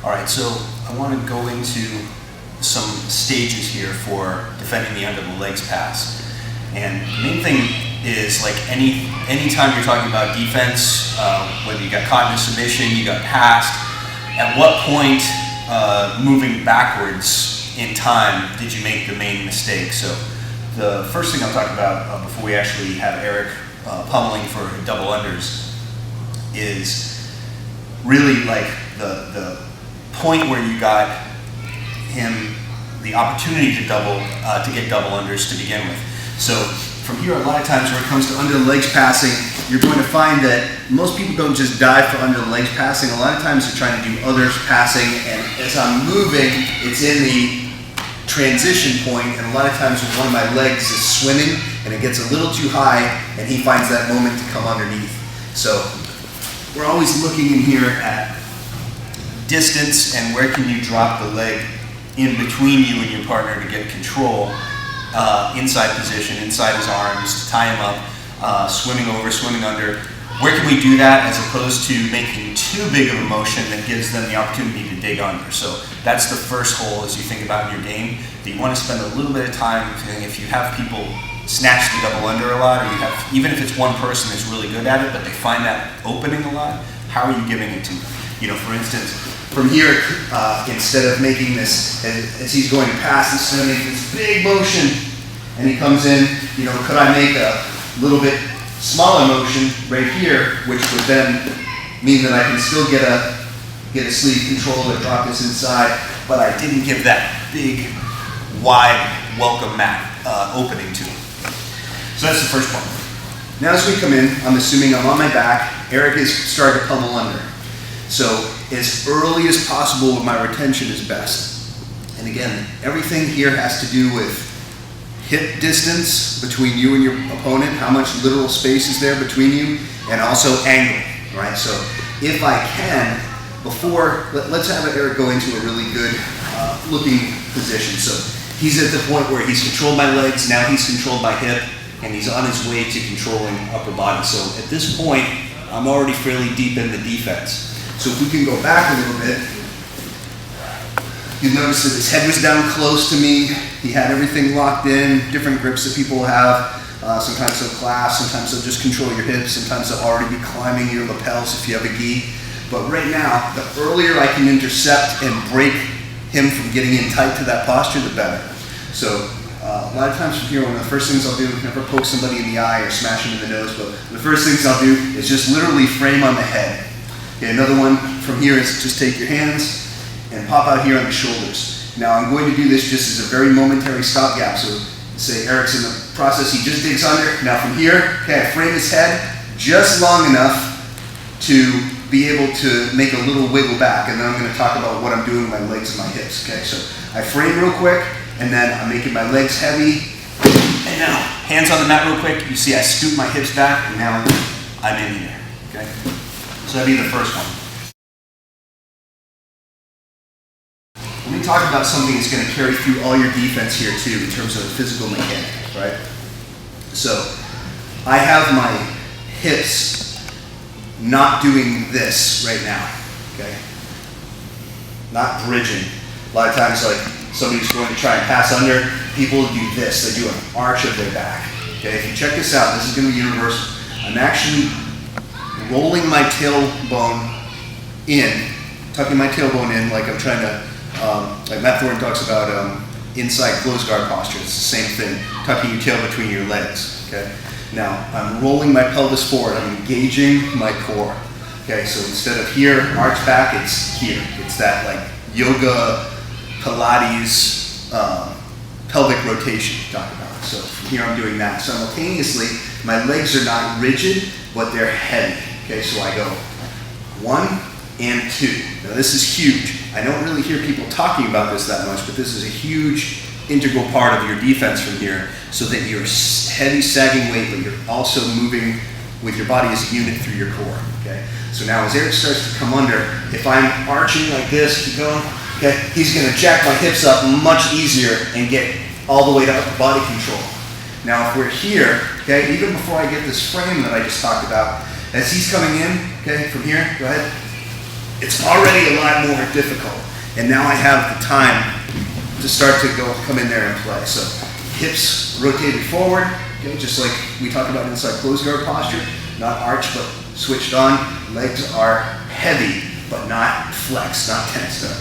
All right, so I want to go into some stages here for defending the under the legs pass. And the main thing is, like anytime you're talking about defense, whether you got caught in a submission, you got passed, at what point moving backwards in time did you make the main mistake? So the first thing I'll talk about before we actually have Eric pummeling for double unders is really like the point where you got him the opportunity to get double unders to begin with. So from here, a lot of times when it comes to under the legs passing, you're going to find that most people don't just dive for under the legs passing. A lot of times they're trying to do others passing, and as I'm moving, it's in the transition point, and a lot of times when one of my legs is swimming and it gets a little too high, and he finds that moment to come underneath. So we're always looking in here at distance and where can you drop the leg in between you and your partner to get control, inside position, inside his arms, to tie him up, swimming over, swimming under. Where can we do that as opposed to making too big of a motion that gives them the opportunity to dig under? So that's the first hole as you think about in your game, that you want to spend a little bit of time. If you have people snatch the double under a lot, or you have, even if it's one person that's really good at it, but they find that opening a lot, how are you giving it to them? You know, for instance, from here, instead of making this, as he's going to pass, instead of making this big motion, and he comes in, you know, could I make a little bit smaller motion right here, which would then mean that I can still get a sleeve control or drop this inside, but I didn't give that big, wide welcome mat opening to him. So that's the first part. Now as we come in, I'm assuming I'm on my back. Eric is starting to pummel under. So as early as possible, my retention is best. And again, everything here has to do with hip distance between you and your opponent, how much literal space is there between you, and also angle, right? So if I can, let's have Eric go into a really good looking position. So he's at the point where he's controlled my legs, now he's controlled my hip, and he's on his way to controlling upper body. So at this point, I'm already fairly deep in the defense. So if we can go back a little bit, you'll notice that his head was down close to me. He had everything locked in, different grips that people have. Sometimes they'll clasp, sometimes they'll just control your hips, sometimes they'll already be climbing your lapels if you have a gi. But right now, the earlier I can intercept and break him from getting in tight to that posture, the better. So a lot of times from here, one of the first things I'll do, never poke somebody in the eye or smash him in the nose, but the first things I'll do is just literally frame on the head. Okay, another one from here is just take your hands and pop out here on the shoulders. Now I'm going to do this just as a very momentary stopgap. So say Eric's in the process, he just digs under. Now from here, okay, I frame his head just long enough to be able to make a little wiggle back, and then I'm going to talk about what I'm doing with my legs and my hips. Okay, so I frame real quick, and then I'm making my legs heavy. And now, hands on the mat real quick. You see I scoot my hips back, and now I'm in here. Okay, so that'd be the first one. Let me talk about something that's going to carry through all your defense here too, in terms of the physical mechanic, right? So I have my hips not doing this right now, okay? Not bridging. A lot of times, like somebody's going to try and pass under, people do this. They do an arch of their back. Okay, if you check this out, this is going to be universal. I'm actually rolling my tailbone in, tucking my tailbone in, like I'm trying to. Like Matt Thornton talks about inside closed guard posture. It's the same thing, tucking your tail between your legs, okay? Now, I'm rolling my pelvis forward. I'm engaging my core, okay? So instead of here, arch back, it's here. It's that like yoga, Pilates, pelvic rotation you talk about. So from here, I'm doing that. Simultaneously, my legs are not rigid, but they're heavy, okay? So I go 1 and 2. Now this is huge. I don't really hear people talking about this that much, but this is a huge integral part of your defense from here, so that you're heavy sagging weight, but you're also moving with your body as a unit through your core, okay? So now as Eric starts to come under, if I'm arching like this, keep going, okay, he's gonna jack my hips up much easier and get all the way to upper body control. Now if we're here, okay, even before I get this frame that I just talked about, as he's coming in, okay, from here, go ahead. it's already a lot more difficult. And now I have the time to start to come in there and play. So hips rotated forward, okay, just like we talked about inside closed guard posture, not arched but switched on. Legs are heavy but not flexed, not tensed up.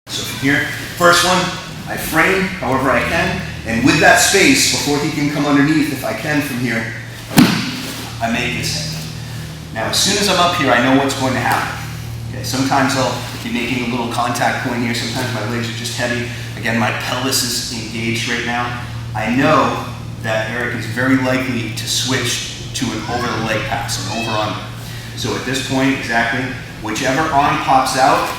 So from here, first one, I frame however I can, and with that space, before he can come underneath, if I can from here, I make this head. Now, as soon as I'm up here, I know what's going to happen. Okay, sometimes I'll be making a little contact point here. Sometimes my legs are just heavy. Again, my pelvis is engaged right now. I know that Eric is very likely to switch to an over the leg pass, an over-under. So at this point, exactly, whichever arm pops out,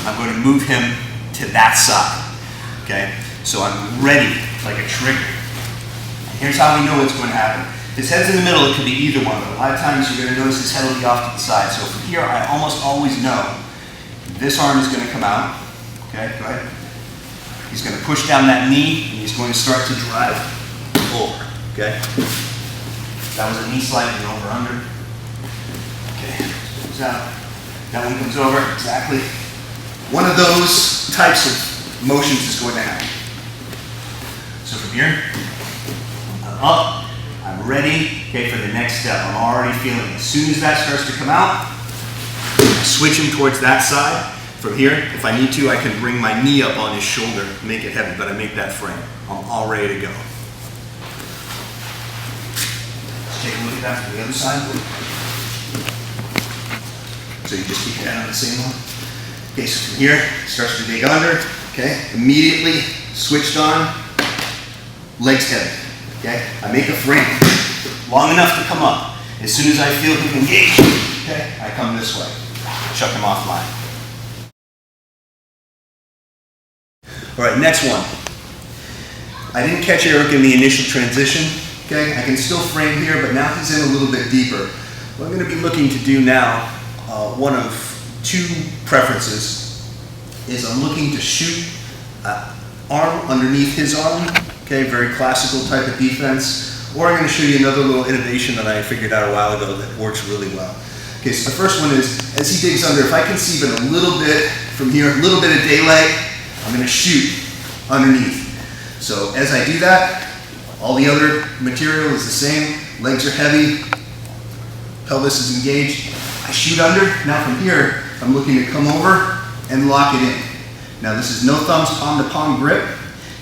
I'm going to move him to that side. Okay, so I'm ready like a trigger. And here's how we know what's going to happen. His head's in the middle, it could be either one, but a lot of times you're going to notice his head will be off to the side. So from here, I almost always know this arm is going to come out. Okay, go ahead. He's going to push down that knee, and he's going to start to drive over. Okay, that was a knee slide and over under. Okay, comes out. That one comes over, exactly. One of those types of motions is going to happen. So from here, I'm up. I'm ready, okay, for the next step. I'm already feeling it. As soon as that starts to come out, I switch him towards that side. From here, if I need to, I can bring my knee up on his shoulder, make it heavy, but I make that frame. I'm all ready to go. Let's take a look at that from the other side. So you just keep your hand on the same one. Okay, so from here, starts to dig under, okay, immediately switched on, legs heavy. Okay, I make a frame long enough to come up. As soon as I feel him engage, okay, I come this way, chuck him offline. All right, next one. I didn't catch Eric in the initial transition. Okay, I can still frame here, but now he's in a little bit deeper. What I'm going to be looking to do now, one of two preferences, is I'm looking to shoot arm underneath his arm. Okay, very classical type of defense. Or I'm going to show you another little innovation that I figured out a while ago that works really well. Okay, so the first one is, as he digs under, if I conceive it a little bit from here, a little bit of daylight, I'm going to shoot underneath. So as I do that, all the other material is the same. Legs are heavy, pelvis is engaged. I shoot under. Now from here, I'm looking to come over and lock it in. Now this is no thumbs, palm to palm grip.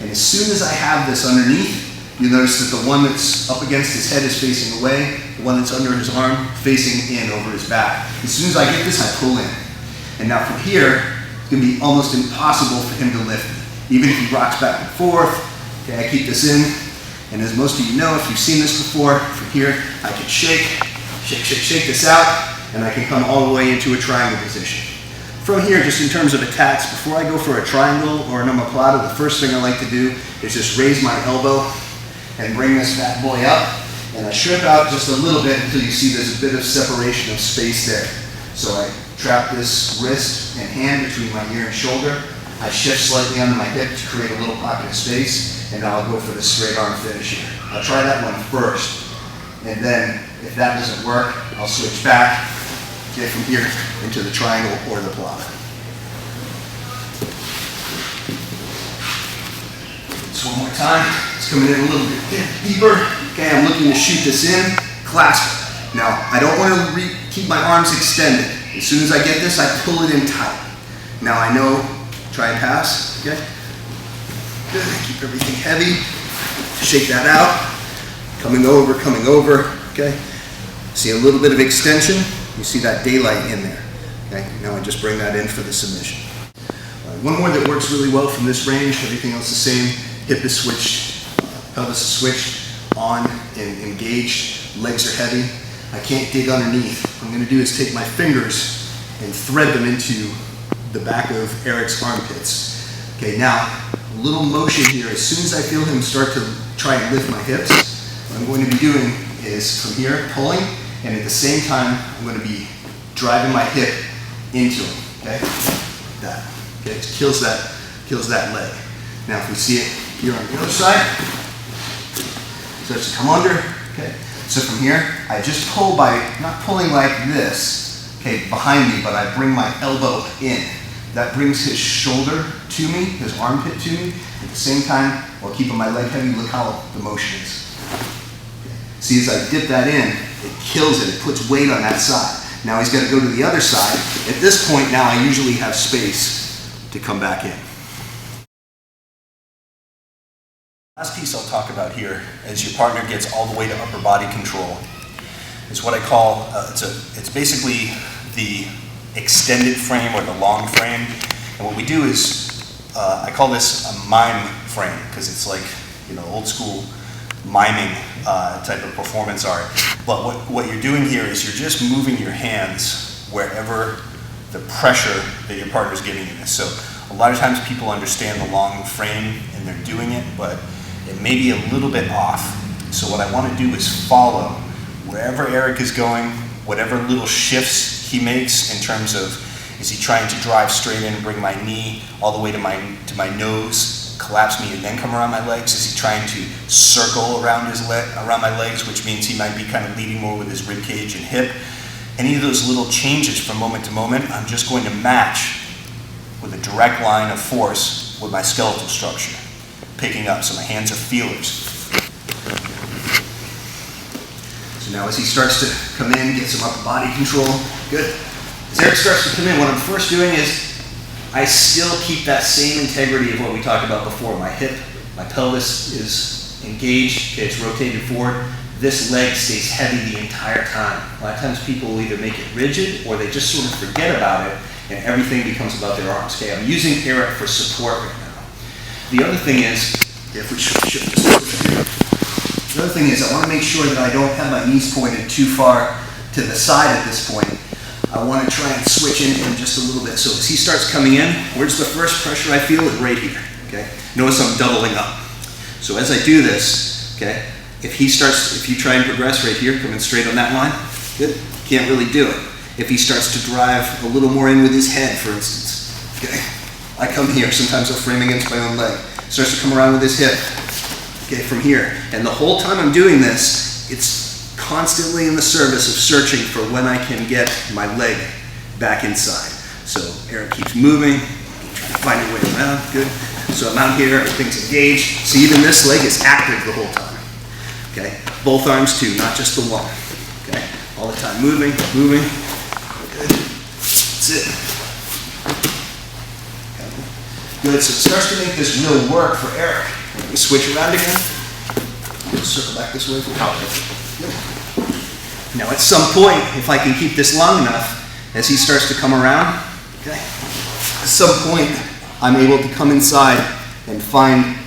And as soon as I have this underneath, you notice that the one that's up against his head is facing away, the one that's under his arm facing in over his back. As soon as I get this, I pull in. And now from here, it's going to be almost impossible for him to lift me. Even if he rocks back and forth, okay, I keep this in. And as most of you know, if you've seen this before, from here, I can shake this out, and I can come all the way into a triangle position. From here, just in terms of attacks, before I go for a triangle or an omoplata, the first thing I like to do is just raise my elbow and bring this bad boy up, and I strip out just a little bit until you see there's a bit of separation of space there. So I trap this wrist and hand between my ear and shoulder. I shift slightly under my hip to create a little pocket of space, and now I'll go for the straight arm finish here. I'll try that one first, and then if that doesn't work, I'll switch back, get from here into the triangle or the plata. Just one more time. It's coming in a little bit deeper. Okay, I'm looking to shoot this in, clasp it. Now, I don't want to keep my arms extended. As soon as I get this, I pull it in tight. Now I know, try and pass, okay? Good, keep everything heavy. Shake that out. Coming over, okay? See a little bit of extension. You see that daylight in there. Okay, now I just bring that in for the submission. One more that works really well from this range, everything else the same. Hip is switched, pelvis is switched, on and engaged, legs are heavy. I can't dig underneath. What I'm going to do is take my fingers and thread them into the back of Eric's armpits. Okay, now a little motion here. As soon as I feel him start to try and lift my hips, what I'm going to be doing is from here pulling, and at the same time I'm going to be driving my hip into him. Okay, that. Okay, it kills that leg. Now if we see it here on the other side, starts to come under, Okay, so from here, I just pull by, not pulling like this, okay, behind me, but I bring my elbow in. That brings his shoulder to me, his armpit to me. At the same time, while keeping my leg heavy, look how the motion is. Okay. See, as I dip that in, it kills it. It puts weight on that side. Now he's got to go to the other side. At this point now, I usually have space to come back in. Last piece I'll talk about here, as your partner gets all the way to upper body control, is what I call, it's basically the extended frame or the long frame. And what we do is, I call this a mime frame, because it's like, old school miming type of performance art. But what you're doing here is you're just moving your hands wherever the pressure that your partner's giving you is. So a lot of times people understand the long frame and they're doing it, but it may be a little bit off. So what I want to do is follow wherever Eric is going, whatever little shifts he makes in terms of, is he trying to drive straight in and bring my knee all the way to my nose, collapse me and then come around my legs? Is he trying to circle around around my legs, which means he might be kind of leading more with his rib cage and hip? Any of those little changes from moment to moment, I'm just going to match with a direct line of force with my skeletal structure, picking up, so my hands are feelers. So now as he starts to come in, get some upper body control, good. As Eric starts to come in, what I'm first doing is I still keep that same integrity of what we talked about before. My hip, my pelvis is engaged, okay, it's rotated forward. This leg stays heavy the entire time. A lot of times people will either make it rigid or they just sort of forget about it and everything becomes about their arms. Okay, I'm using Eric for support right now. The other thing is, if we shift this over here, the other thing is I want to make sure that I don't have my knees pointed too far to the side at this point. I want to try and switch in just a little bit. So as he starts coming in, where's the first pressure I feel? It right here, okay? Notice I'm doubling up. So as I do this, okay, if you try and progress right here, coming straight on that line, good, can't really do it. If he starts to drive a little more in with his head, for instance, okay, I come here, sometimes I'll frame against my own leg, starts to come around with his hip, okay, from here. And the whole time I'm doing this, it's constantly in the service of searching for when I can get my leg back inside. So Eric keeps moving, trying to find a way around, good. So I'm out here, everything's engaged. So even this leg is active the whole time. Okay, both arms too, not just the one. Okay, all the time, moving. Good, that's it. Okay. Good, so it starts to make this real work for Eric. Let me switch around again. Circle back this way for power. Good. Now at some point, if I can keep this long enough, as he starts to come around, okay, at some point, I'm able to come inside and find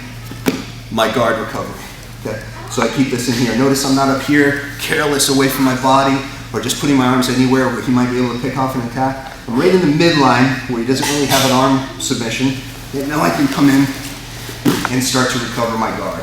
my guard recovery. Okay. So I keep this in here. Notice I'm not up here, careless away from my body, or just putting my arms anywhere where he might be able to pick off an attack. I'm right in the midline where he doesn't really have an arm submission. And now I can come in and start to recover my guard.